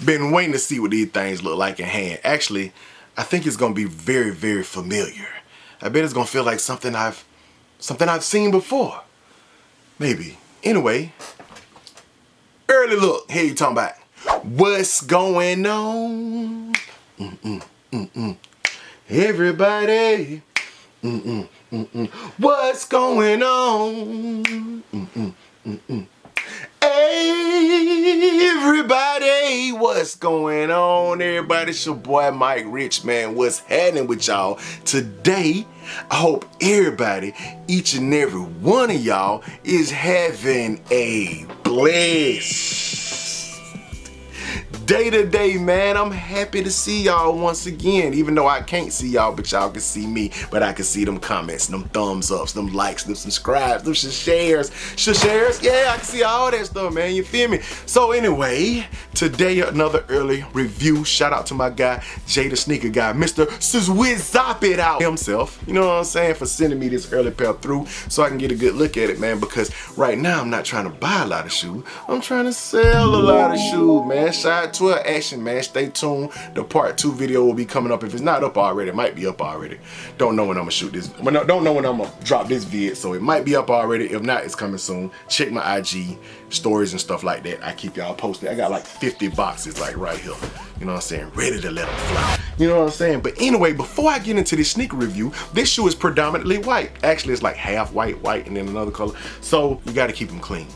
Been waiting to see what these things look like in hand. Actually, I think it's gonna be very, very familiar. I bet it's gonna feel like something I've seen before. Maybe. Anyway, early look. Here you talking about. What's going on? Everybody. What's going on? Everybody, what's going on? Everybody, it's your boy Mike Rich, man. What's happening with y'all today? I hope everybody, each and every one of y'all, is having a blessed day to day, man. I'm happy to see y'all once again, even though I can't see y'all, but y'all can see me. But I can see them comments, them thumbs ups, them likes, them subscribes, them shares. Yeah, I can see all that stuff, man. You feel me? So anyway, today another early review. Shout out to my guy, Jay the Sneaker Guy, Mr. Zop it out himself. You know what I'm saying? For sending me this early pair through so I can get a good look at it, man. Because right now I'm not trying to buy a lot of shoes. I'm trying to sell a lot of shoes, man. Shout out to action, man. Stay tuned. The part 2 video will be coming up. If it's not up already, it might be up already. Don't know when I'm gonna shoot this. Don't know when I'm gonna drop this vid, so it might be up already. If not, it's coming soon. Check my IG stories and stuff like that. I keep y'all posted. I got like 50 boxes like right here. You know what I'm saying? Ready to let them fly. You know what I'm saying? But anyway, before I get into this sneaker review, this shoe is predominantly white. Actually, it's like half white, and then another color. So you gotta keep them clean.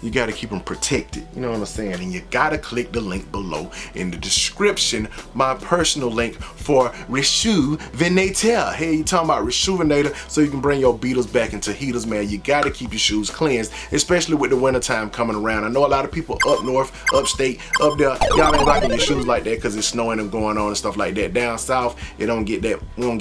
You gotta keep them protected, you know what I'm saying? And you gotta click the link below in the description, my personal link for Rejuvenator. Hey, you talking about Rejuvenator, so you can bring your beetles back into heaters, man. You gotta keep your shoes cleansed, especially with the wintertime coming around. I know a lot of people up north, upstate, up there, y'all ain't liking your shoes like that because it's snowing and going on and stuff like that. Down south, we don't get a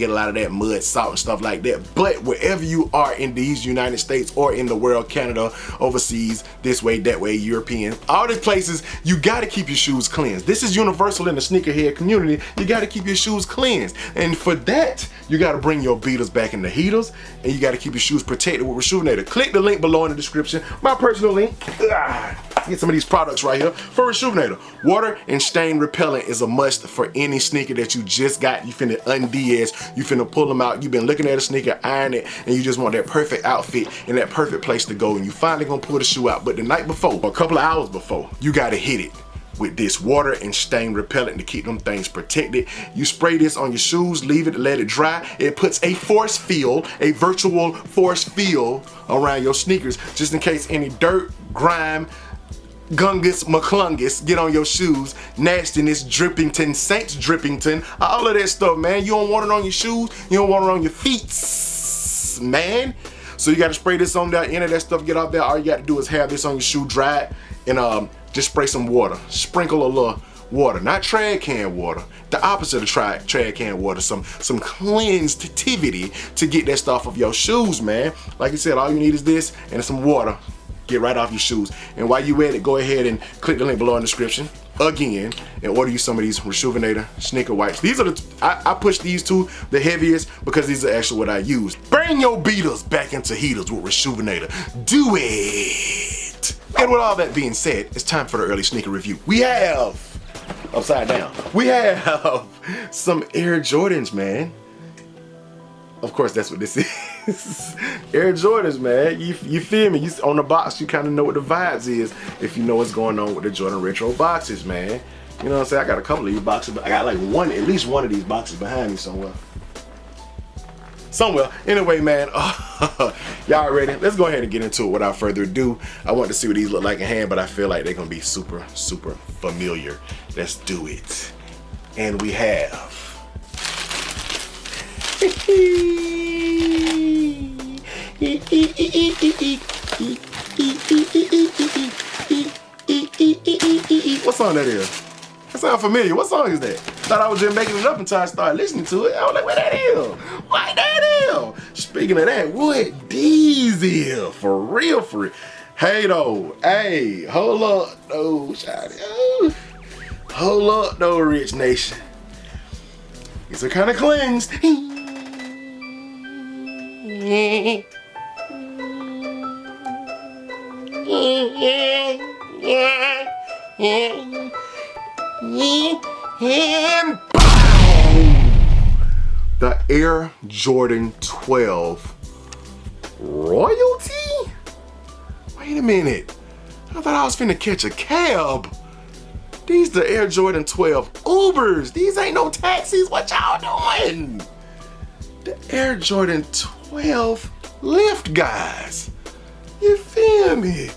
lot of that mud, salt and stuff like that. But wherever you are in these United States or in the world, Canada, overseas, this way, that way, European, all these places, you gotta keep your shoes cleansed. This is universal in the sneakerhead community. You gotta keep your shoes cleansed. And for that, you gotta bring your beaters back in the heaters, and you gotta keep your shoes protected with Rejuvenator. Click the link below in the description, my personal link. Get some of these products right here for Rejuvenator. Water and stain repellent is a must for any sneaker that you just got. You finna un-DS, you finna pull them out. You've been looking at a sneaker, iron it, and you just want that perfect outfit and that perfect place to go. And you finally gonna pull the shoe out. But the night before, or a couple of hours before, you gotta hit it with this water and stain repellent to keep them things protected. You spray this on your shoes, leave it, let it dry. It puts a force field, a virtual force field around your sneakers, just in case any dirt, grime, Gungus McClungus get on your shoes, nastiness, drippington, Saints drippington, all of that stuff, man. You don't want it on your shoes, you don't want it on your feet, man. So you gotta spray this on there, any of that stuff get out there. All you gotta do is have this on your shoe, dry it, and just spray some water. Sprinkle a little water, not trash can water. The opposite of trash can water, some cleansivity to get that stuff off your shoes, man. Like I said, all you need is this and some water. Get right off your shoes. And while you at it, go ahead and click the link below in the description again and order you some of these Rejuvenator sneaker wipes. These are I push these two the heaviest because these are actually what I use. Bring your beaters back into heaters with Rejuvenator. Do it. And with all that being said, it's time for the early sneaker review. We have upside down. We have some Air Jordans, man. Of course, that's what this is. Air Jordans, man. You feel me? On the box, you kind of know what the vibes is if you know what's going on with the Jordan Retro boxes, man. You know what I'm saying? I got a couple of these boxes, but I got like at least one of these boxes behind me somewhere. Anyway, man, y'all ready? Let's go ahead and get into it without further ado. I want to see what these look like in hand, but I feel like they're going to be super, super familiar. Let's do it. And we have... What song that is? That sounds familiar. What song is that? Thought I was just making it up until I started listening to it. I was like, what that is? What that is? Speaking of that, what these is? For real, for real. Hey though, hey, hold up though, shawty. Hold up though, Rich Nation. These are kind of cleansed. And boom! The Air Jordan 12 royalty? Wait a minute. I thought I was finna catch a cab. These the Air Jordan 12 Ubers. These ain't no taxis. What y'all doing? The Air Jordan 12 Lyft guys. You feel me?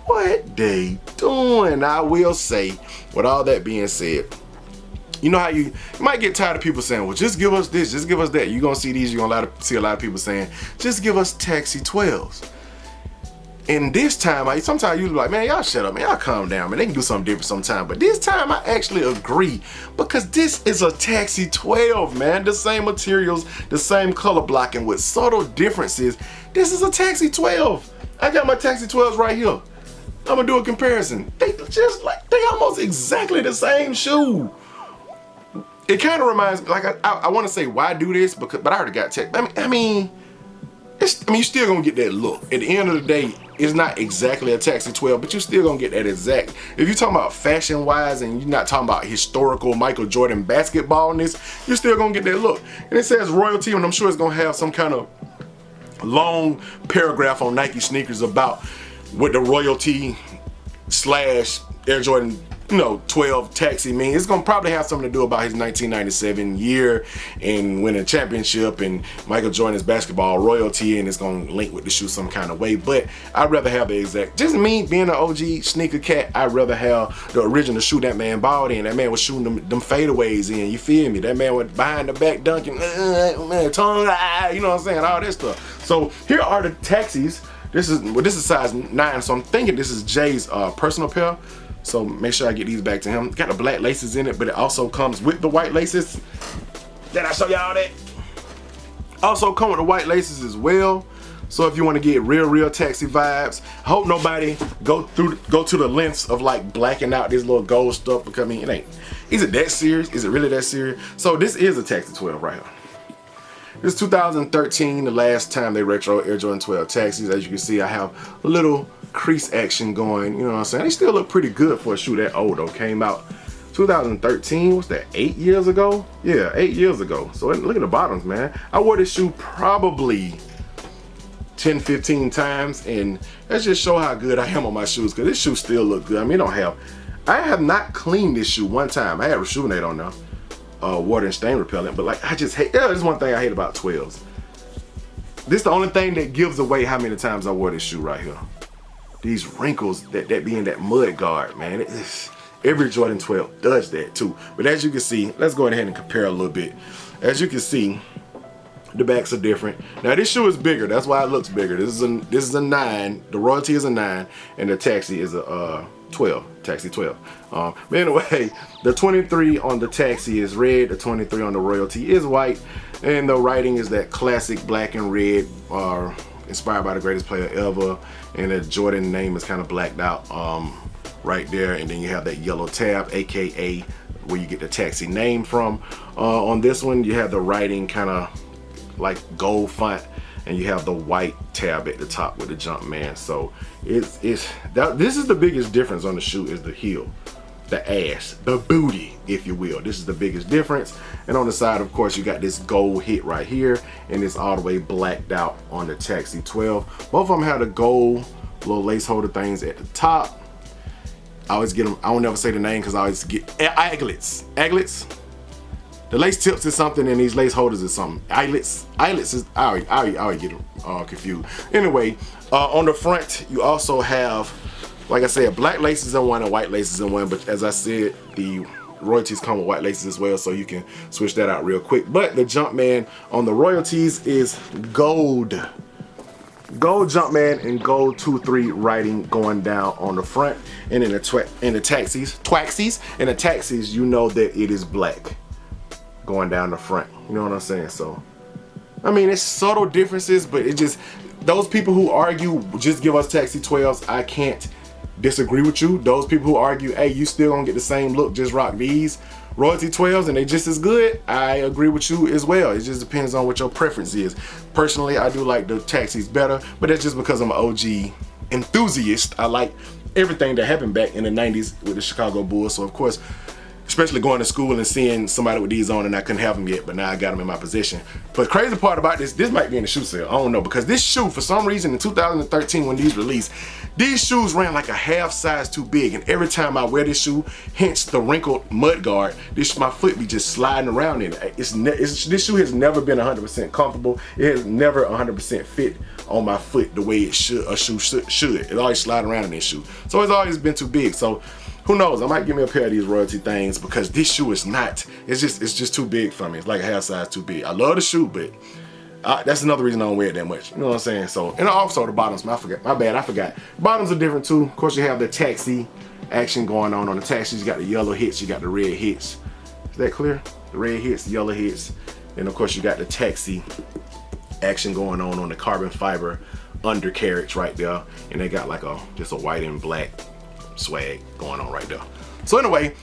What they doing? I will say, with all that being said, you know how you might get tired of people saying, well, just give us this, just give us that. You're gonna see these, you're gonna see a lot of people saying, just give us taxi 12s. And this time, sometimes you like, man, y'all shut up, man, y'all calm down, man. They can do something different sometime. But this time I actually agree, because this is a taxi 12, man. The same materials, the same color blocking with subtle differences. This is a taxi 12. I got my taxi 12s right here. I'm gonna do a comparison. They almost exactly the same shoe. It kind of reminds me, like I want to say why do this, but I already got tech. I mean, you still gonna get that look. At the end of the day, it's not exactly a taxi 12, but you still gonna get that exact. If you're talking about fashion wise and you're not talking about historical Michael Jordan basketballness, you're still gonna get that look. And it says royalty, and I'm sure it's gonna have some kind of long paragraph on Nike sneakers about what the royalty / Air Jordan 12 taxi mean. It's gonna probably have something to do about his 1997 year and winning a championship and Michael Jordan's basketball royalty, and it's gonna link with the shoe some kind of way. But I'd rather have the exact, just me being an OG sneaker cat, I'd rather have the original shoe that man bought in. That man was shooting them fadeaways in, you feel me? That man was behind the back dunking, man, tongue, you know what I'm saying, all that stuff. So here are the taxis. This is size 9, so I'm thinking this is Jay's personal pair. So make sure I get these back to him. Got the black laces in it, but it also comes with the white laces. Did I show y'all that? Also come with the white laces as well. So if you want to get real taxi vibes, I hope nobody go to the lengths of like blacking out this little gold stuff, because I mean, it ain't. Is it that serious? Is it really that serious? So this is a taxi 12 right here. This is 2013, the last time they retro Air Jordan 12 taxis. As you can see, I have a little crease action going, you know what I'm saying? They still look pretty good for a shoe that old though. Came out 2013, what's that, 8 years ago? Yeah, 8 years ago. So look at the bottoms, man. I wore this shoe probably 10, 15 times, and let's just show how good I am on my shoes, because this shoe still look good. I mean, I have not cleaned this shoe one time. I had Rejuvenate on there. Water and stain repellent, but like I just hate, there's one thing I hate about 12s. This is the only thing that gives away how many times I wore this shoe right here. These wrinkles that be in that mud guard, man. Every Jordan 12 does that too. But as you can see, let's go ahead and compare a little bit. As you can see, the backs are different. Now this shoe is bigger, that's why it looks bigger. This is a 9, the royalty is a 9, and the taxi is a 12, taxi 12. But anyway, the 23 on the taxi is red, the 23 on the royalty is white, and the writing is that classic black and red, inspired by the greatest player ever, and the Jordan name is kind of blacked out right there, and then you have that yellow tab, aka where you get the taxi name from. On this one, you have the writing kind of like gold font, and you have the white tab at the top with the Jumpman. So this is the biggest difference on the shoe, is the heel, the ass, the booty, if you will. This is the biggest difference. And on the side, of course, you got this gold hit right here, and it's all the way blacked out on the Taxi 12. Both of them have the gold little lace holder things at the top. I always get them, I don't never say the name because I always get aglets. The lace tips is something and these lace holders is something. Eyelets is, I always get them confused. Anyway, on the front, you also have, like I said, black laces in one and white laces in one, but as I said, the royalties come with white laces as well, so you can switch that out real quick. But the Jumpman on the royalties is gold. Gold Jumpman and gold 2-3 writing going down on the front, and in the taxis, you know that it is black going down the front. You know what I'm saying? So, I mean, it's subtle differences, but it just, those people who argue, just give us Taxi 12s, I can't disagree with you. Those people who argue, hey, you still gonna get the same look, just rock these royalty 12s and they just as good, I agree with you as well. It just depends on what your preference is. Personally, I do like the taxis better, but that's just because I'm an OG enthusiast. I like everything that happened back in the 90s with the Chicago Bulls. So of course, especially going to school and seeing somebody with these on, and I couldn't have them yet, but now I got them in my possession. But crazy part about this might be in the shoe sale, I don't know, because this shoe, for some reason in 2013 when these released, these shoes ran like a half size too big, and every time I wear this shoe, hence the wrinkled mud guard, my foot be just sliding around in it. This shoe has never been 100% comfortable. It has never 100% fit on my foot the way a shoe should. It always slide around in this shoe. So it's always been too big. So who knows? I might give me a pair of these royalty things, because this shoe is not. It's just too big for me. It's like a half size too big. I love the shoe, but that's another reason I don't wear it that much. You know what I'm saying? So, and also the bottoms. I forgot. My bad. I forgot. Bottoms are different too. Of course, you have the taxi action going on. On the taxis, you got the yellow hits. You got the red hits. Is that clear? The red hits, the yellow hits, and of course you got the taxi action going on the carbon fiber undercarriage right there, and they got like just a white and black swag going on right there. So anyway,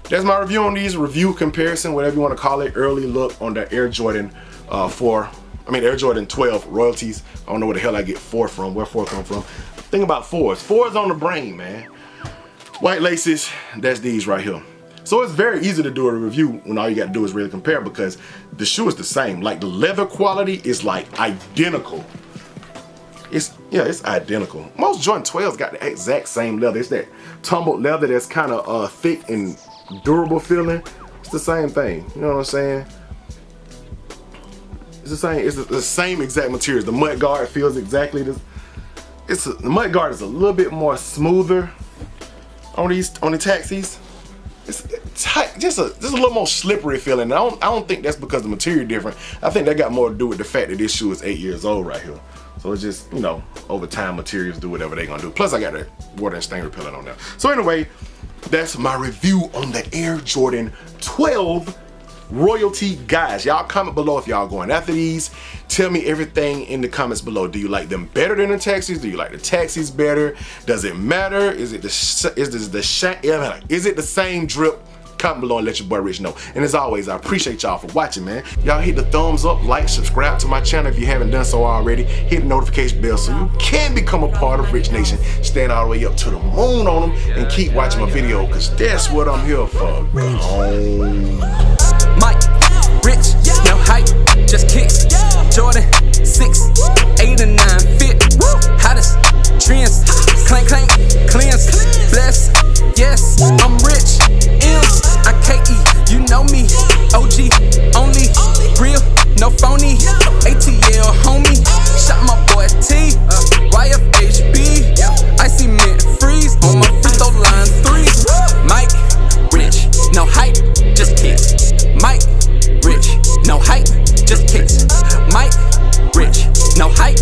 that's my review on these, review comparison, whatever you want to call it, early look on the Air Jordan Air Jordan 12 royalties. I don't know where the hell I get 4 from, where 4 come from. Think about 4s. 4s on the brain, man. White laces, that's these right here. So it's very easy to do a review when all you got to do is really compare, because the shoe is the same. Like the leather quality is like identical. It's identical. Most Jordan 12s got the exact same leather. It's that tumbled leather that's kind of thick and durable feeling. It's the same thing. You know what I'm saying? It's the same. It's the same exact materials. The mud guard feels exactly this. The mud guard is a little bit more smoother on the taxis. It's tight, just a little more slippery feeling. I don't think that's because the material different. I think that got more to do with the fact that this shoe is 8 years old right here. So it's just, you know, over time materials do whatever they're gonna do. Plus I got a water and stain repellent on there. So anyway, that's my review on the Air Jordan 12 royalty guys. Y'all comment below if y'all going after these. Tell me everything in the comments below. Do you like them better than the taxis? Do you like the taxis better? Does it matter? Is it the same drip? Comment below and let your boy Rich know. And as always, I appreciate y'all for watching, man. Y'all hit the thumbs up, like, subscribe to my channel if you haven't done so already. Hit the notification bell so you can become a part of Rich Nation. Stand all the way up to the moon on them and keep watching my video, because that's what I'm here for. Mike, Rich, no hype, just kicks. Jordan, 6, 8 and 9 fit. Hottest trends, clank, clank, cleanse, bless. Yes, I'm rich. IKE, you know me. OG, only real, no phony. ATL, homie. Shot my boy T. YFHB. Icy mint freeze on my free throw line 3. Mike, Rich, no hype, just kicks. Mike, Rich, no hype, just kicks. Mike, Rich, no hype.